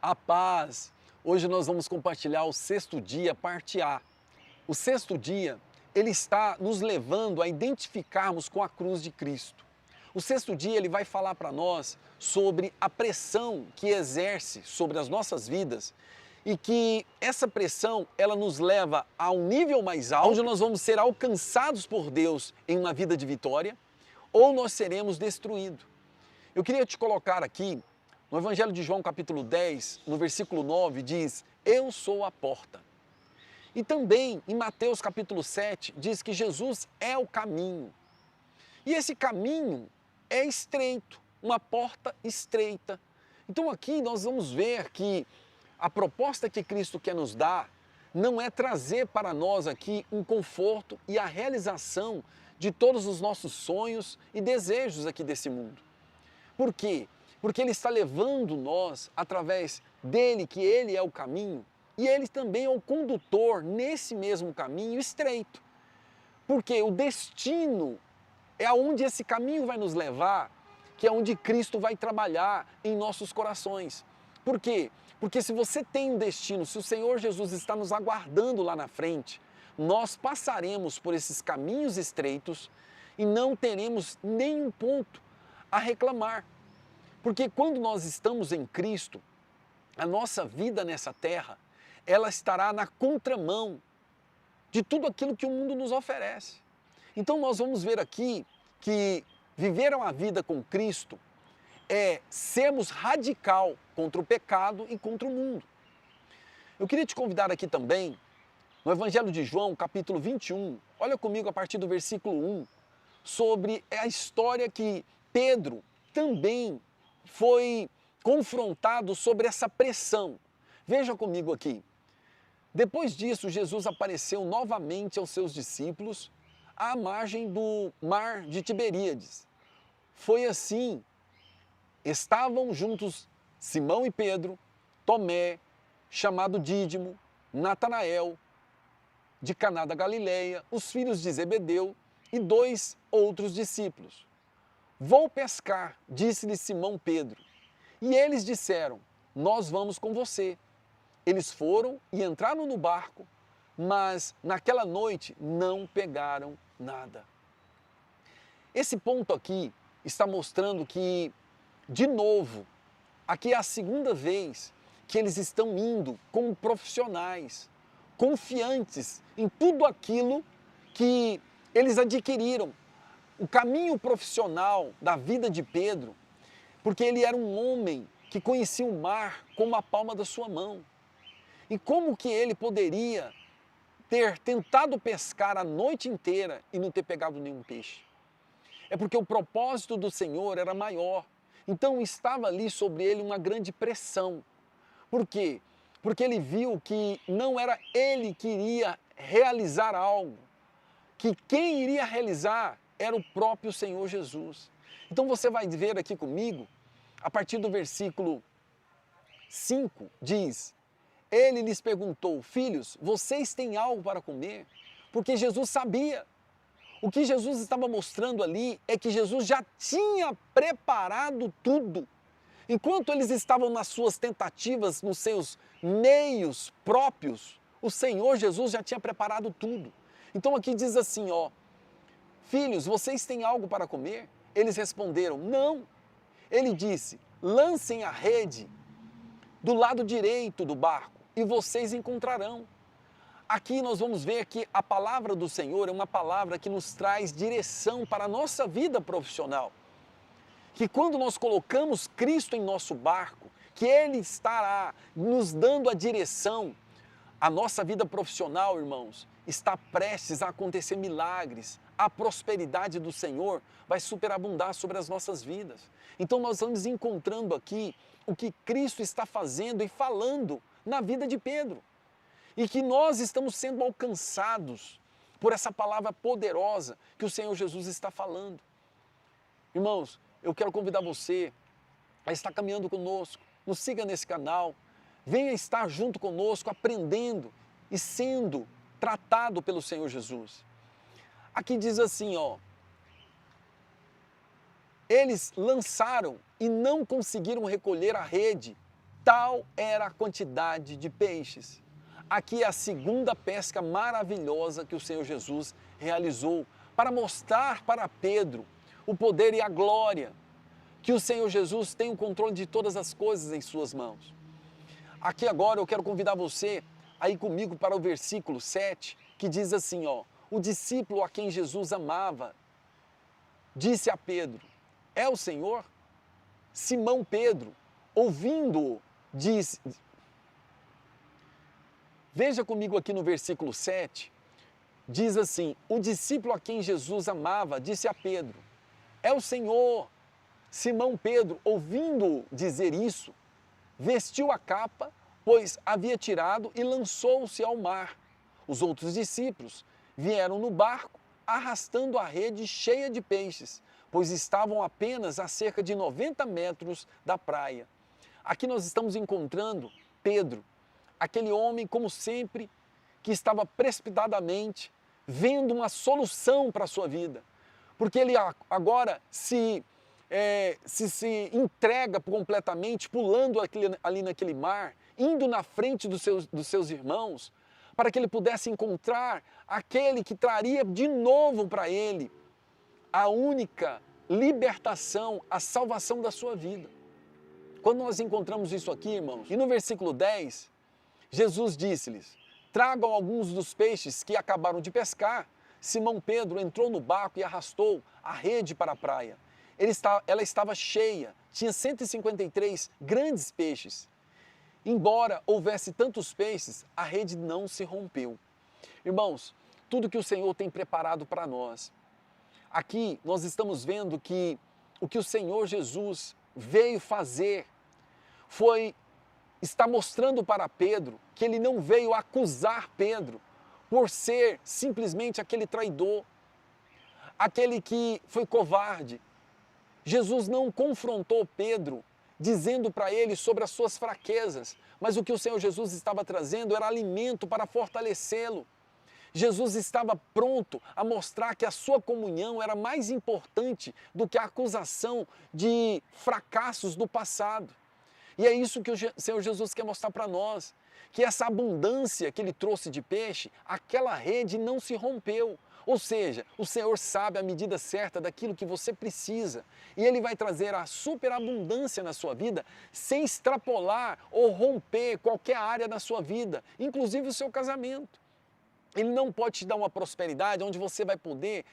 A paz! Hoje nós vamos compartilhar o sexto dia, parte A. O sexto dia, ele está nos levando a identificarmos com a cruz de Cristo. O sexto dia, ele vai falar para nós sobre a pressão que exerce sobre as nossas vidas e que essa pressão, ela nos leva a um nível mais alto, onde nós vamos ser alcançados por Deus em uma vida de vitória, ou nós seremos destruídos. Eu queria te colocar aqui, no Evangelho de João, capítulo 10, no versículo 9, diz: Eu sou a porta. E também, em Mateus, capítulo 7, diz que Jesus é o caminho. E esse caminho é estreito, uma porta estreita. Então aqui nós vamos ver que a proposta que Cristo quer nos dar não é trazer para nós aqui um conforto e a realização de todos os nossos sonhos e desejos aqui desse mundo. Por quê? Porque Ele está levando nós através dele, que Ele é o caminho, e Ele também é o condutor nesse mesmo caminho estreito. Porque o destino é aonde esse caminho vai nos levar, que é onde Cristo vai trabalhar em nossos corações. Por quê? Porque se você tem um destino, se o Senhor Jesus está nos aguardando lá na frente, nós passaremos por esses caminhos estreitos e não teremos nenhum ponto a reclamar. Porque quando nós estamos em Cristo, a nossa vida nessa terra, ela estará na contramão de tudo aquilo que o mundo nos oferece. Então nós vamos ver aqui que viver uma vida com Cristo é sermos radical contra o pecado e contra o mundo. Eu queria te convidar aqui também, no Evangelho de João, capítulo 21, olha comigo a partir do versículo 1, sobre a história que Pedro também foi confrontado sobre essa pressão. Veja comigo aqui. Depois disso, Jesus apareceu novamente aos seus discípulos à margem do mar de Tiberíades. Foi assim, estavam juntos Simão e Pedro, Tomé, chamado Dídimo, Natanael, de Caná da Galileia, os filhos de Zebedeu e 2 outros discípulos. Vou pescar, disse-lhe Simão Pedro. E eles disseram, nós vamos com você. Eles foram e entraram no barco, mas naquela noite não pegaram nada. Esse ponto aqui está mostrando que, de novo, aqui é a segunda vez que eles estão indo como profissionais, confiantes em tudo aquilo que eles adquiriram. O caminho profissional da vida de Pedro, porque ele era um homem que conhecia o mar como a palma da sua mão. E como que ele poderia ter tentado pescar a noite inteira e não ter pegado nenhum peixe? É porque o propósito do Senhor era maior. Então estava ali sobre ele uma grande pressão. Por quê? Porque ele viu que não era ele que iria realizar algo, que quem iria realizar era o próprio Senhor Jesus. Então você vai ver aqui comigo, a partir do versículo 5, diz: Ele lhes perguntou, filhos, vocês têm algo para comer? Porque Jesus sabia. O que Jesus estava mostrando ali é que Jesus já tinha preparado tudo. Enquanto eles estavam nas suas tentativas, nos seus meios próprios, o Senhor Jesus já tinha preparado tudo. Então aqui diz assim, ó, filhos, vocês têm algo para comer? Eles responderam, não. Ele disse, lancem a rede do lado direito do barco e vocês encontrarão. Aqui nós vamos ver que a palavra do Senhor é uma palavra que nos traz direção para a nossa vida profissional. Que quando nós colocamos Cristo em nosso barco, que Ele estará nos dando a direção, a nossa vida profissional, irmãos, está prestes a acontecer milagres. A prosperidade do Senhor vai superabundar sobre as nossas vidas. Então nós vamos encontrando aqui o que Cristo está fazendo e falando na vida de Pedro. E que nós estamos sendo alcançados por essa palavra poderosa que o Senhor Jesus está falando. Irmãos, eu quero convidar você a estar caminhando conosco, nos siga nesse canal, venha estar junto conosco, aprendendo e sendo tratado pelo Senhor Jesus. Aqui diz assim, ó, eles lançaram e não conseguiram recolher a rede Tal era a quantidade de peixes. Aqui é a segunda pesca maravilhosa que o Senhor Jesus realizou para mostrar para Pedro o poder e a glória que o Senhor Jesus tem o controle de todas as coisas em suas mãos. Aqui agora eu quero convidar você a ir comigo para o versículo 7, que diz assim, ó: o discípulo a quem Jesus amava disse a Pedro: é o Senhor? Simão Pedro, ouvindo-o, disse... Veja comigo aqui no versículo 7, diz assim: o discípulo a quem Jesus amava disse a Pedro: é o Senhor. Simão Pedro, ouvindo dizer isso, vestiu a capa, pois havia tirado, e lançou-se ao mar. Os outros discípulos vieram no barco, arrastando a rede cheia de peixes, pois estavam apenas a cerca de 90 metros da praia. Aqui nós estamos encontrando Pedro, aquele homem, como sempre, que estava precipitadamente vendo uma solução para a sua vida, porque ele agora se entrega completamente, pulando ali naquele mar, indo na frente dos seus irmãos, para que ele pudesse encontrar aquele que traria de novo para ele a única libertação, a salvação da sua vida. Quando nós encontramos isso aqui, irmãos, e no versículo 10, Jesus disse-lhes: tragam alguns dos peixes que acabaram de pescar. Simão Pedro entrou no barco e arrastou a rede para a praia. Ela estava cheia, tinha 153 grandes peixes. Embora houvesse tantos peixes, a rede não se rompeu. Irmãos, tudo que o Senhor tem preparado para nós. Aqui nós estamos vendo que o que o Senhor Jesus veio fazer está mostrando para Pedro que ele não veio acusar Pedro por ser simplesmente aquele traidor, aquele que foi covarde. Jesus não confrontou Pedro dizendo para ele sobre as suas fraquezas, mas o que o Senhor Jesus estava trazendo era alimento para fortalecê-lo. Jesus estava pronto a mostrar que a sua comunhão era mais importante do que a acusação de fracassos do passado. E é isso que o Senhor Jesus quer mostrar para nós, que essa abundância que ele trouxe de peixe, aquela rede não se rompeu. Ou seja, o Senhor sabe a medida certa daquilo que você precisa, e Ele vai trazer a superabundância na sua vida, sem extrapolar ou romper qualquer área da sua vida, inclusive o seu casamento. Ele não pode te dar uma prosperidade onde você vai poder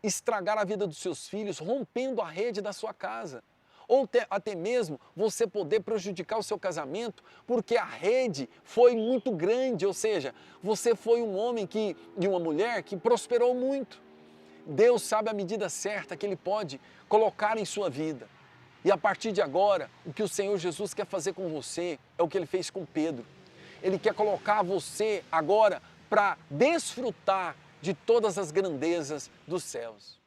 estragar a vida dos seus filhos, rompendo a rede da sua casa. Ou até mesmo você poder prejudicar o seu casamento, porque a rede foi muito grande, ou seja, você foi um homem e uma mulher que prosperou muito. Deus sabe a medida certa que Ele pode colocar em sua vida. E a partir de agora, o que o Senhor Jesus quer fazer com você é o que Ele fez com Pedro. Ele quer colocar você agora para desfrutar de todas as grandezas dos céus.